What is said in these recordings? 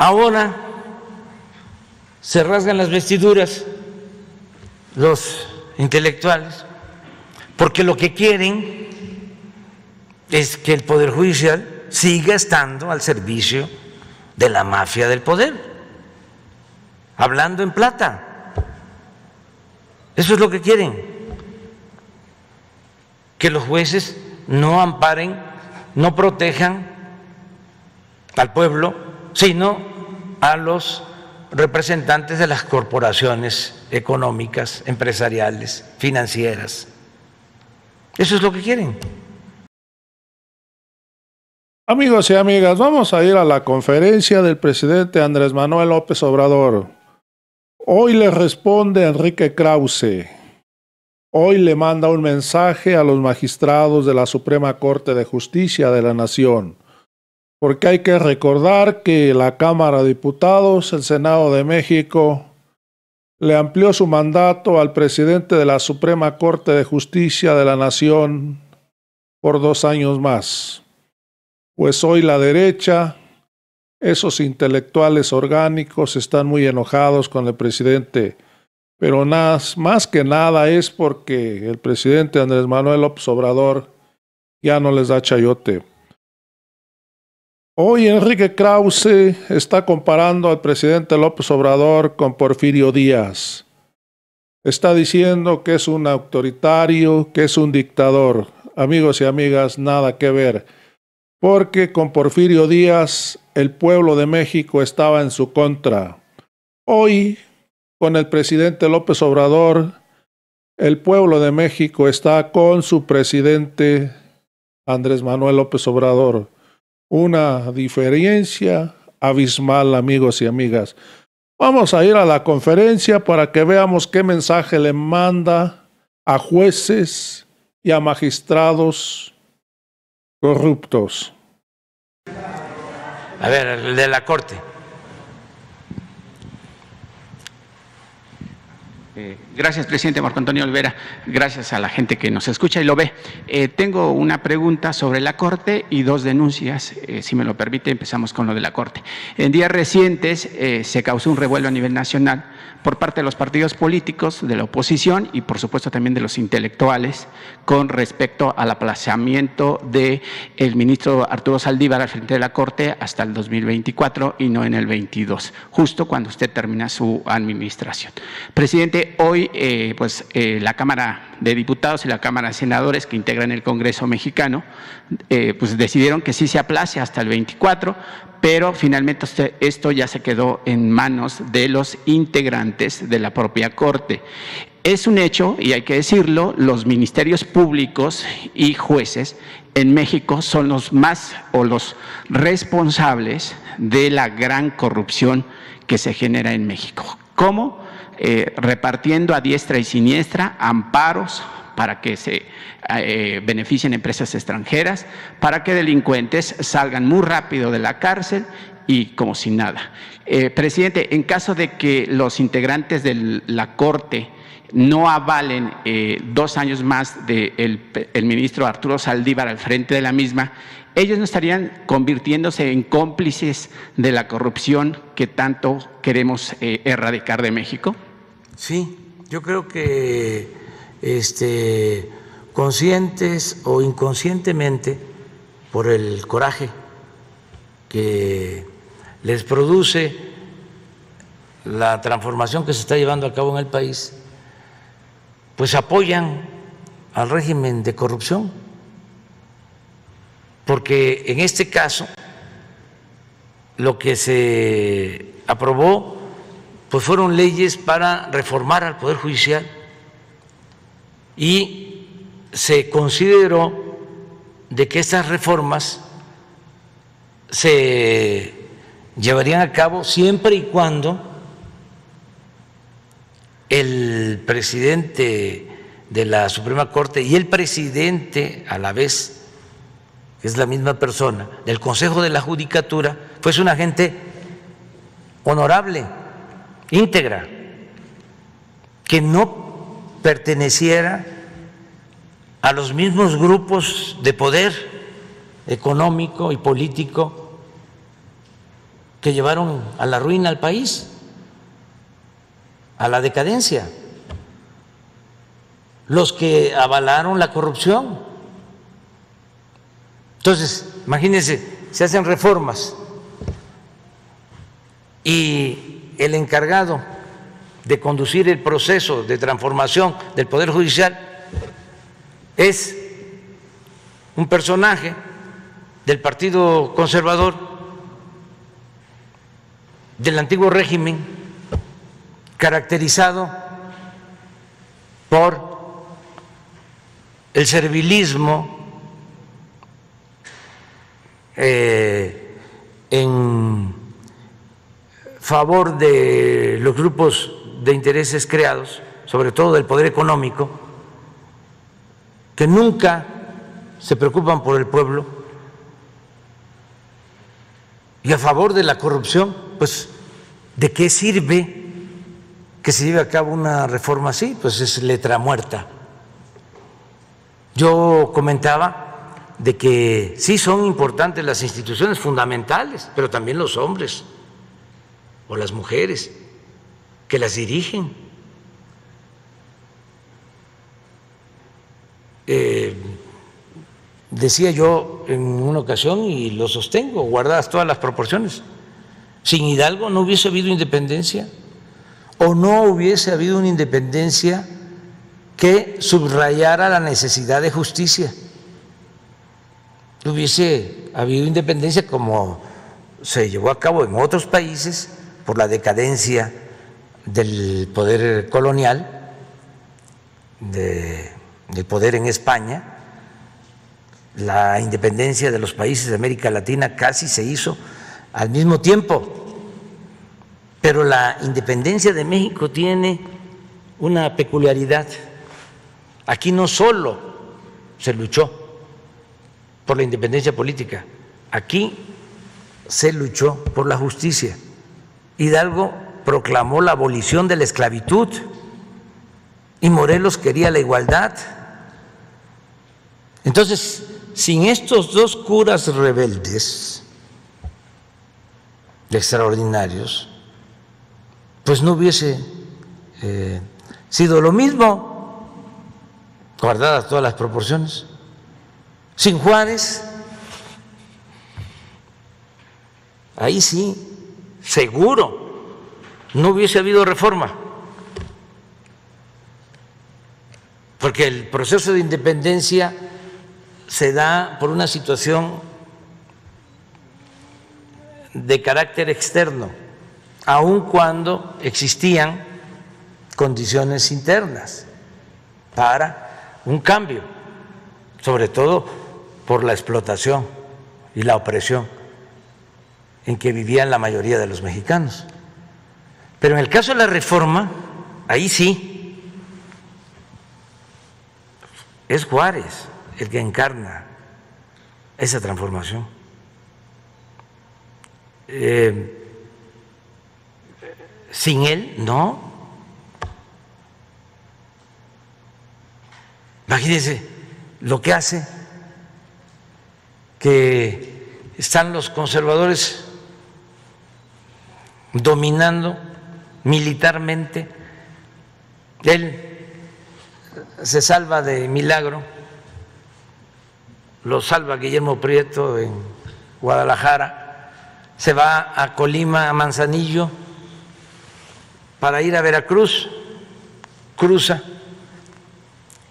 Ahora se rasgan las vestiduras los intelectuales porque lo que quieren es que el Poder Judicial siga estando al servicio de la mafia del poder, hablando en plata. Eso es lo que quieren, que los jueces no amparen, no protejan al pueblo, sino a los representantes de las corporaciones económicas, empresariales, financieras. Eso es lo que quieren. Amigos y amigas, vamos a ir a la conferencia del presidente Andrés Manuel López Obrador. Hoy le responde Enrique Krause. Hoy le manda un mensaje a los magistrados de la Suprema Corte de Justicia de la Nación, porque hay que recordar que la Cámara de Diputados, el Senado de México, le amplió su mandato al presidente de la Suprema Corte de Justicia de la Nación por 2 años más. Pues hoy la derecha, esos intelectuales orgánicos están muy enojados con el presidente, pero más que nada es porque el presidente Andrés Manuel López Obrador ya no les da chayote. Hoy Enrique Krause está comparando al presidente López Obrador con Porfirio Díaz. Está diciendo que es un autoritario, que es un dictador. Amigos y amigas, nada que ver, porque con Porfirio Díaz el pueblo de México estaba en su contra. Hoy, con el presidente López Obrador, el pueblo de México está con su presidente Andrés Manuel López Obrador. Una diferencia abismal, amigos y amigas. Vamos a ir a la conferencia para que veamos qué mensaje le manda a jueces y a magistrados corruptos. A ver, el de la Corte. Gracias, presidente Marco Antonio Olvera. Gracias a la gente que nos escucha y lo ve. Tengo una pregunta sobre la Corte y 2 denuncias. Si me lo permite, empezamos con lo de la Corte. En días recientes se causó un revuelo a nivel nacional por parte de los partidos políticos, de la oposición y por supuesto también de los intelectuales con respecto al aplazamiento del ministro Arturo Saldívar al frente de la Corte hasta el 2024 y no en el 22, justo cuando usted termina su administración. Presidente, hoy la Cámara de Diputados y la Cámara de Senadores que integran el Congreso mexicano pues decidieron que sí se aplace hasta el 24, pero finalmente esto ya se quedó en manos de los integrantes de la propia Corte. Es un hecho, y hay que decirlo, los ministerios públicos y jueces en México son los más o los responsables de la gran corrupción que se genera en México. ¿Cómo? Repartiendo a diestra y siniestra amparos para que se beneficien empresas extranjeras, para que delincuentes salgan muy rápido de la cárcel y como si nada. Presidente, en caso de que los integrantes de la Corte no avalen 2 años más del ministro Arturo Saldívar al frente de la misma, ¿ellos no estarían convirtiéndose en cómplices de la corrupción que tanto queremos erradicar de México? Sí, yo creo que conscientes o inconscientemente, por el coraje que les produce la transformación que se está llevando a cabo en el país, pues apoyan al régimen de corrupción, porque en este caso lo que se aprobó pues fueron leyes para reformar al Poder Judicial y se consideró de que estas reformas se llevarían a cabo siempre y cuando el presidente de la Suprema Corte y el presidente a la vez, que es la misma persona, del Consejo de la Judicatura, fuese una gente honorable, íntegra, que no perteneciera a los mismos grupos de poder económico y político que llevaron a la ruina al país, a la decadencia, los que avalaron la corrupción. Entonces, imagínense, se hacen reformas y el encargado de conducir el proceso de transformación del Poder Judicial es un personaje del Partido Conservador, del antiguo régimen, caracterizado por el servilismo en favor de los grupos de intereses creados, sobre todo del poder económico, que nunca se preocupan por el pueblo, y a favor de la corrupción. Pues, ¿de qué sirve que se lleve a cabo una reforma así? Pues es letra muerta. Yo comentaba de que sí son importantes las instituciones fundamentales, pero también los hombres o las mujeres que las dirigen. Decía yo en una ocasión, y lo sostengo, guardadas todas las proporciones, sin Hidalgo no hubiese habido independencia, o no hubiese habido una independencia que subrayara la necesidad de justicia. Hubiese habido independencia como se llevó a cabo en otros países por la decadencia del poder colonial, del poder en España. La independencia de los países de América Latina casi se hizo al mismo tiempo, pero la independencia de México tiene una peculiaridad. Aquí no solo se luchó por la independencia política, aquí se luchó por la justicia. Hidalgo proclamó la abolición de la esclavitud y Morelos quería la igualdad. Entonces, sin estos dos curas rebeldes extraordinarios, pues no hubiese sido lo mismo, guardadas todas las proporciones. Sin Juárez, ahí sí, seguro, no hubiese habido reforma, porque el proceso de independencia se da por una situación de carácter externo, aun cuando existían condiciones internas para un cambio, sobre todo por la explotación y la opresión en que vivían la mayoría de los mexicanos. Pero en el caso de la reforma, ahí sí, es Juárez el que encarna esa transformación. Sin él, no. Imagínense lo que hace que están los conservadores dominando militarmente. Él se salva de milagro, lo salva Guillermo Prieto en Guadalajara, se va a Colima, a Manzanillo, para ir a Veracruz, cruza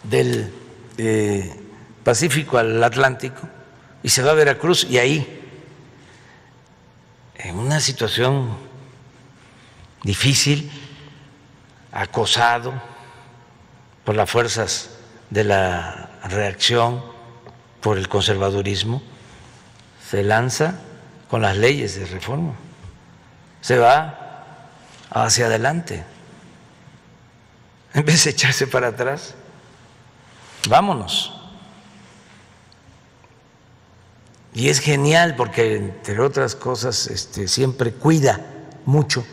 del Pacífico al Atlántico y se va a Veracruz, y ahí, en una situación difícil, acosado por las fuerzas de la reacción, por el conservadurismo, se lanza con las leyes de reforma, se va hacia adelante, en vez de echarse para atrás. Vámonos. Y es genial porque, entre otras cosas, siempre cuida mucho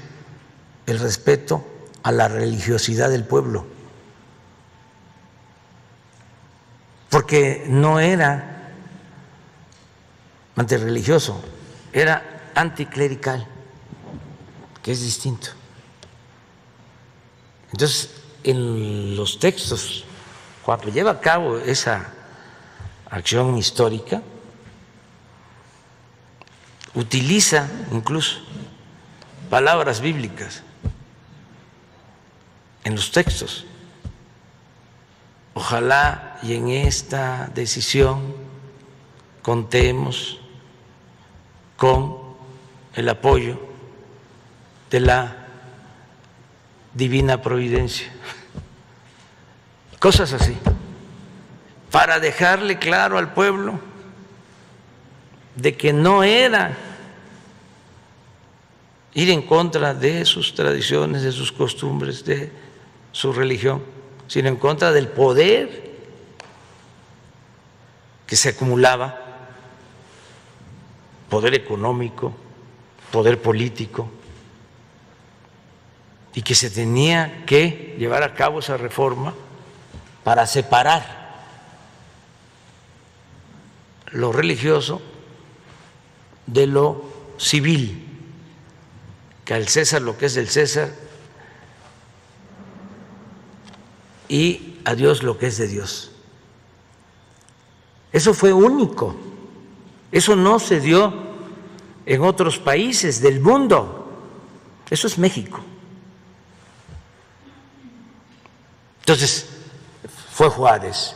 el respeto a la religiosidad del pueblo, porque no era antirreligioso, era anticlerical. que es distinto. Entonces, en los textos, cuando lleva a cabo esa acción histórica, utiliza incluso palabras bíblicas en los textos. Ojalá y en esta decisión contemos con el apoyo de la divina providencia. Cosas así, para dejarle claro al pueblo de que no era ir en contra de sus tradiciones, de sus costumbres, de su religión, sino en contra del poder que se acumulaba, poder económico, poder político, y que se tenía que llevar a cabo esa reforma para separar lo religioso de lo civil, que al César lo que es del César y a Dios lo que es de Dios. Eso fue único, eso no se dio en otros países del mundo, eso es México. Entonces, fue Juárez.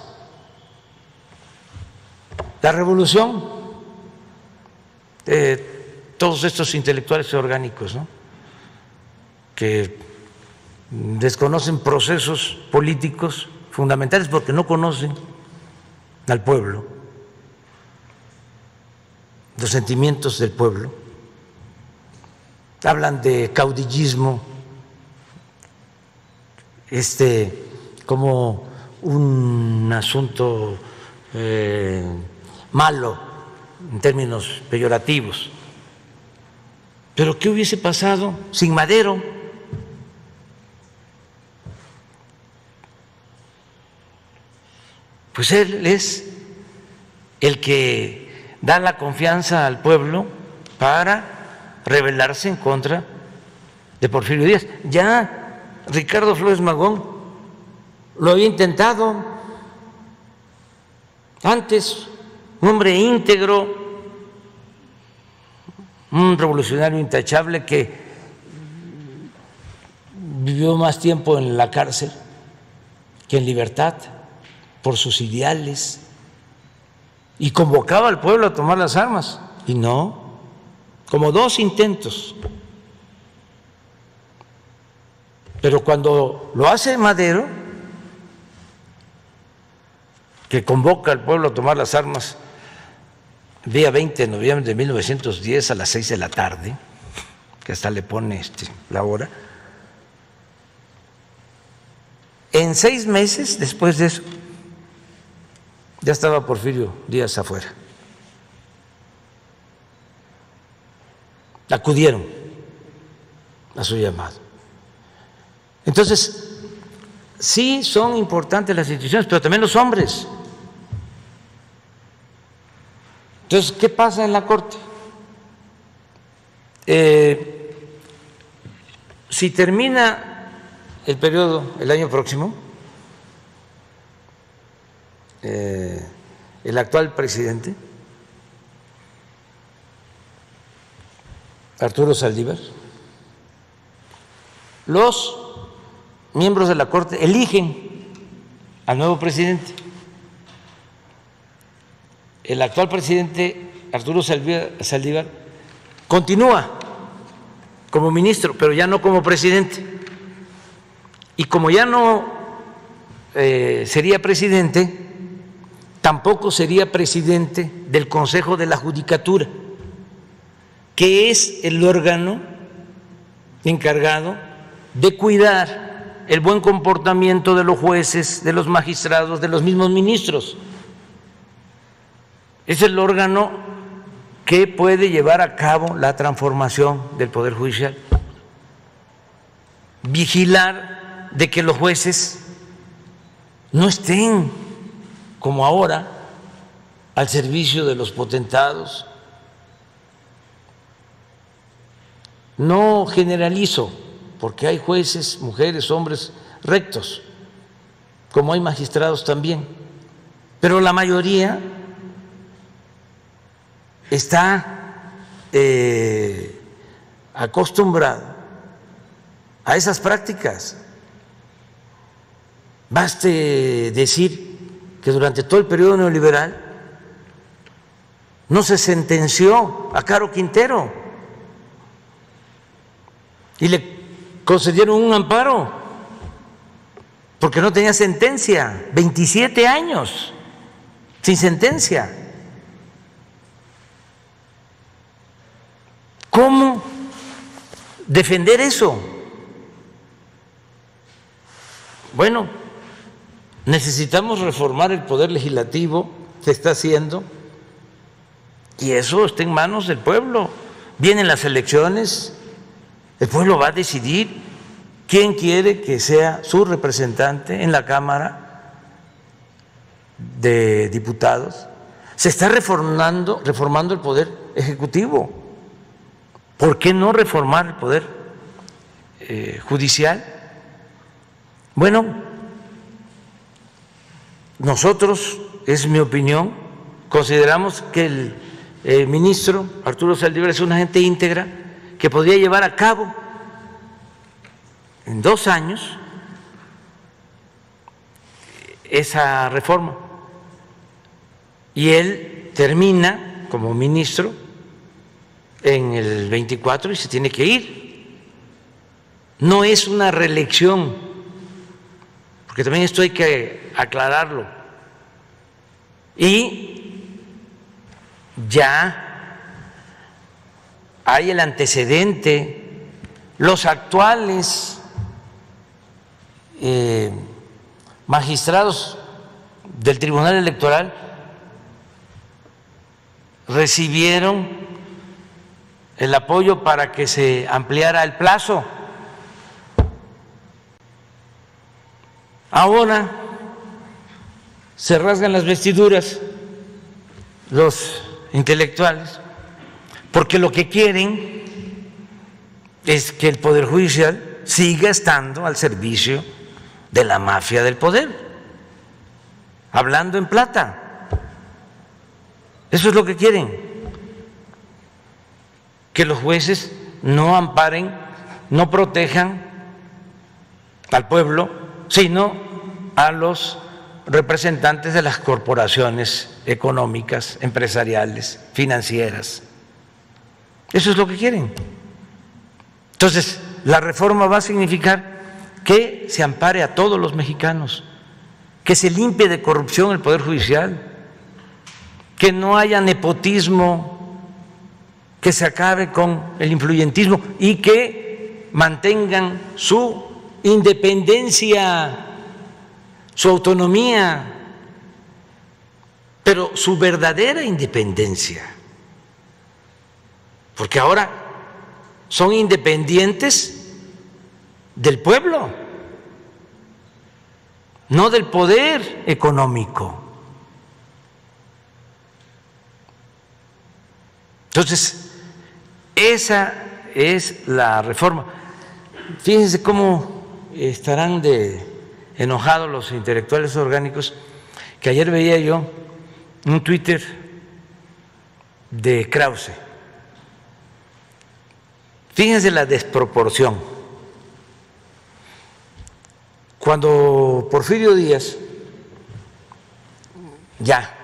La revolución, todos estos intelectuales orgánicos, ¿no?, que desconocen procesos políticos fundamentales porque no conocen al pueblo, los sentimientos del pueblo, hablan de caudillismo como un asunto malo en términos peyorativos. Pero ¿qué hubiese pasado sin Madero? Pues él es el que da la confianza al pueblo para rebelarse en contra de Porfirio Díaz. Ya Ricardo Flores Magón lo había intentado antes, un hombre íntegro, un revolucionario intachable que vivió más tiempo en la cárcel que en libertad por sus ideales, y convocaba al pueblo a tomar las armas, y no, como 2 intentos. Pero cuando lo hace Madero, que convoca al pueblo a tomar las armas el día 20 de noviembre de 1910 a las 6 de la tarde, que hasta le pone la hora, en 6 meses después de eso, ya estaba Porfirio Díaz afuera. Acudieron a su llamado. Entonces, sí son importantes las instituciones, pero también los hombres. Entonces, ¿qué pasa en la Corte? Si termina el periodo el año próximo, el actual presidente, Arturo Saldívar, los miembros de la Corte eligen al nuevo presidente. El actual presidente, Arturo Saldívar, continúa como ministro, pero ya no como presidente. Y como ya no sería presidente, tampoco sería presidente del Consejo de la Judicatura, que es el órgano encargado de cuidar el buen comportamiento de los jueces, de los magistrados, de los mismos ministros. Es el órgano que puede llevar a cabo la transformación del Poder Judicial, vigilar de que los jueces no estén como ahora al servicio de los potentados, No generalizo, porque hay jueces, mujeres, hombres rectos, como hay magistrados también, pero la mayoría está acostumbrada a esas prácticas. Baste decir que durante todo el periodo neoliberal no se sentenció a Caro Quintero y le concedieron un amparo porque no tenía sentencia, 27 años sin sentencia. ¿Cómo defender eso? Bueno, necesitamos reformar el poder legislativo, se está haciendo, y eso está en manos del pueblo. Vienen las elecciones, el pueblo va a decidir quién quiere que sea su representante en la Cámara de Diputados. Se está reformando el poder ejecutivo. ¿Por qué no reformar el poder judicial? Bueno, nosotros, es mi opinión, consideramos que el ministro Arturo Saldívar es una gente íntegra que podría llevar a cabo en 2 años esa reforma. Y él termina como ministro en el 24 y se tiene que ir. No es una reelección, porque también esto hay que aclararlo. Y ya hay el antecedente, los actuales magistrados del Tribunal Electoral recibieron el apoyo para que se ampliara el plazo. Ahora se rasgan las vestiduras los intelectuales porque lo que quieren es que el Poder Judicial siga estando al servicio de la mafia del poder, hablando en plata. Eso es lo que quieren, que los jueces no amparen, no protejan al pueblo, sino a los representantes de las corporaciones económicas, empresariales, financieras. Eso es lo que quieren. Entonces, la reforma va a significar que se ampare a todos los mexicanos, que se limpie de corrupción el Poder Judicial, que no haya nepotismo, que se acabe con el influyentismo y que mantengan su independencia, su autonomía, pero su verdadera independencia, porque ahora son independientes del pueblo, no del poder económico. Entonces, esa es la reforma. Fíjense cómo estarán de enojados los intelectuales orgánicos, que ayer veía yo un Twitter de Krause. Fíjense la desproporción. Cuando Porfirio Díaz ya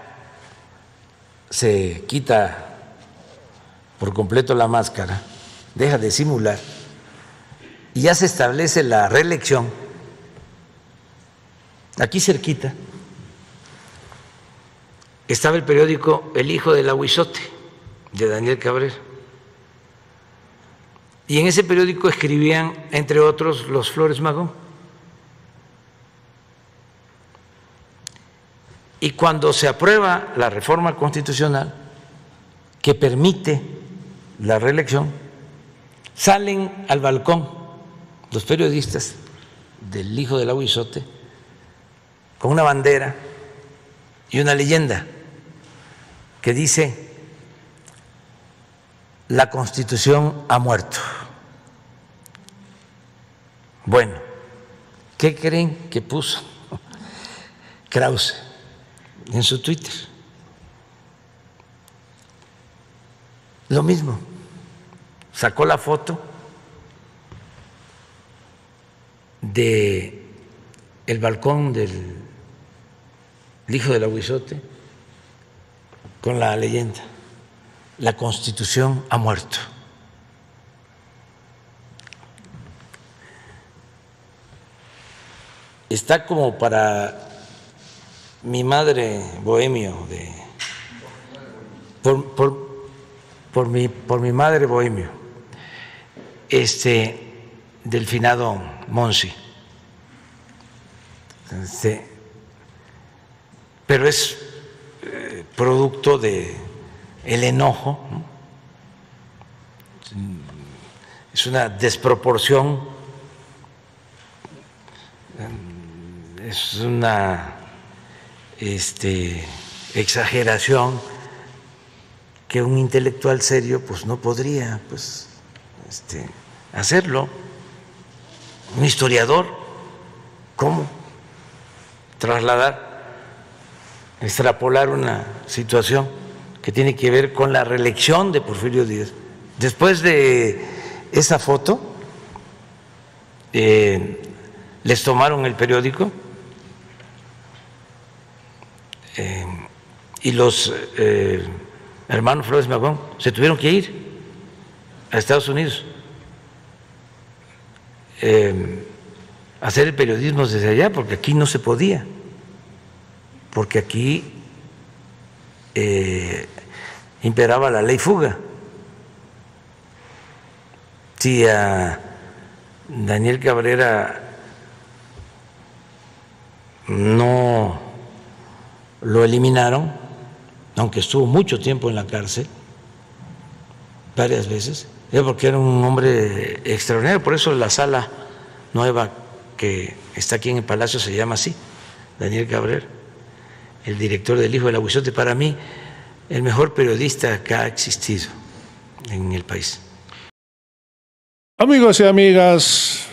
se quita por completo la máscara, deja de simular y ya se establece la reelección, aquí cerquita estaba el periódico El Hijo del Ahuizote, de Daniel Cabrera, y en ese periódico escribían, entre otros, los Flores Magón. Y cuando se aprueba la reforma constitucional que permite la reelección, salen al balcón los periodistas del Hijo del Ahuizote con una bandera y una leyenda que dice: la Constitución ha muerto. Bueno, ¿qué creen que puso Krause en su Twitter? Lo mismo, sacó la foto de el balcón del hijo del aguizote con la leyenda: la Constitución ha muerto. Está como para mi madre bohemio, por mi madre bohemio, del finado Monsi. Pero es producto de el enojo, ¿no? Es una desproporción, es una exageración que un intelectual serio pues no podría hacerlo. Un historiador, ¿cómo trasladar, extrapolar una situación que tiene que ver con la reelección de Porfirio Díaz? Después de esa foto, les tomaron el periódico y los hermanos Flores Magón se tuvieron que ir a Estados Unidos a hacer el periodismo desde allá, porque aquí no se podía, porque aquí imperaba la ley fuga. Si a Daniel Cabrera no lo eliminaron, aunque estuvo mucho tiempo en la cárcel, varias veces, es porque era un hombre extraordinario. Por eso la sala nueva que está aquí en el Palacio se llama así, Daniel Cabrera, el director del Hijo del Aguizote, para mí el mejor periodista que ha existido en el país. Amigos y amigas,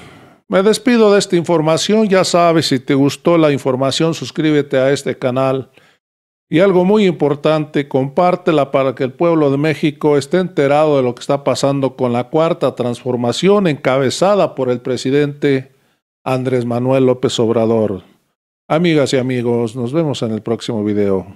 me despido de esta información. Ya sabes, si te gustó la información, suscríbete a este canal. Y algo muy importante, compártela para que el pueblo de México esté enterado de lo que está pasando con la Cuarta Transformación encabezada por el presidente Andrés Manuel López Obrador. Amigas y amigos, nos vemos en el próximo video.